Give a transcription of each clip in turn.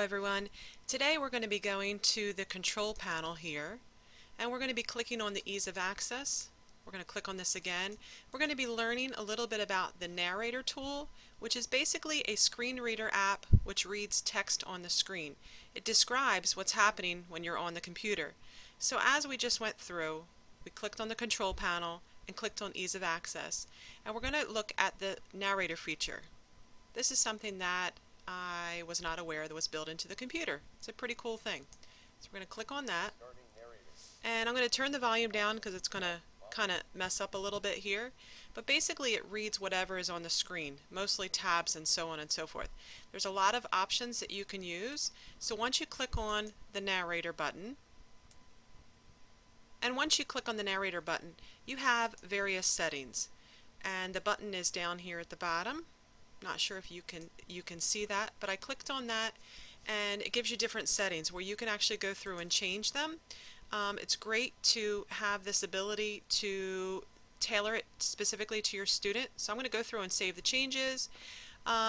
everyone. Today we're going to be going to the control panel here, and we're going to be clicking on the ease of access. We're going to click on this again. We're going to be learning a little bit about the narrator tool, which is basically a screen reader app which reads text on the screen. It describes what's happening when you're on the computer. So as we just went through, we clicked on the control panel and clicked on ease of access, and we're going to look at the narrator feature. This is something that I was not aware that was built into the computer. It's a pretty cool thing. So we're going to click on that. And I'm going to turn the volume down because it's going to kind of mess up a little bit here. But basically it reads whatever is on the screen, mostly tabs and so on and so forth. There's a lot of options that you can use. So once you click on the narrator button, you have various settings. And the button is down here at the bottom. Not sure if you can see that, but I clicked on that and it gives you different settings where you can actually go through and change them. It's great to have this ability to tailor it specifically to your student. So I'm going to go through and save the changes.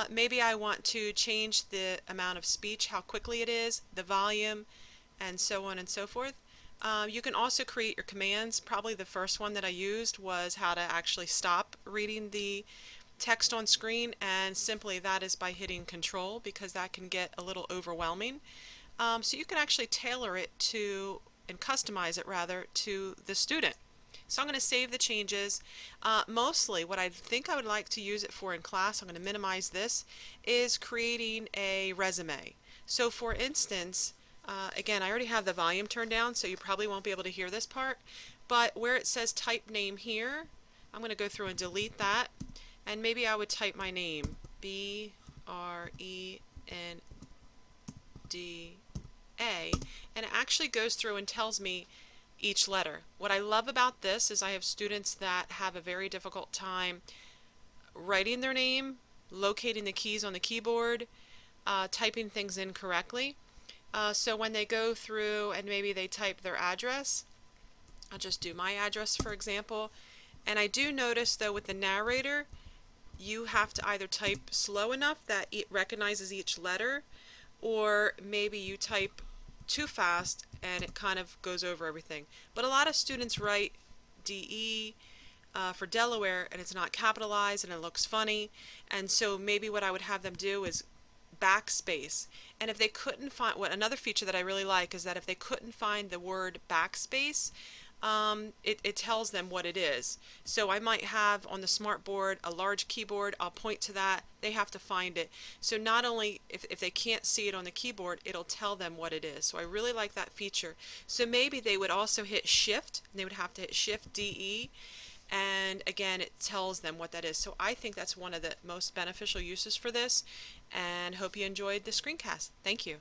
Maybe I want to change the amount of speech, how quickly it is, the volume, and so on and so forth. You can also create your commands. Probably the first one that I used was how to actually stop reading the text on screen, and simply that is by hitting control, because that can get a little overwhelming. So you can actually tailor it to, and customize it rather, to the student. So I'm going to save the changes. Mostly what I think I would like to use it for in class, I'm going to minimize this, is creating a resume. So for instance, again, I already have the volume turned down, so you probably won't be able to hear this part, but where it says type name here, I'm going to go through and delete that. And maybe I would type my name, B-R-E-N-D-A, and it actually goes through and tells me each letter. What I love about this is I have students that have a very difficult time writing their name, locating the keys on the keyboard, typing things in correctly. So when they go through and maybe they type their address, I'll just do my address for example, and I do notice though with the narrator, you have to either type slow enough that it recognizes each letter, or maybe you type too fast and it kind of goes over everything. But a lot of students write DE for Delaware and it's not capitalized and it looks funny, and so maybe what I would have them do is backspace. And if they couldn't find, another feature that I really like is that if they couldn't find the word backspace, it tells them what it is. So I might have on the smart board a large keyboard, I'll point to that, they have to find it. So not only if they can't see it on the keyboard, it'll tell them what it is. So I really like that feature. So maybe they would also hit shift, and they would have to hit shift DE, and again it tells them what that is. So I think that's one of the most beneficial uses for this, and hope you enjoyed the screencast. Thank you.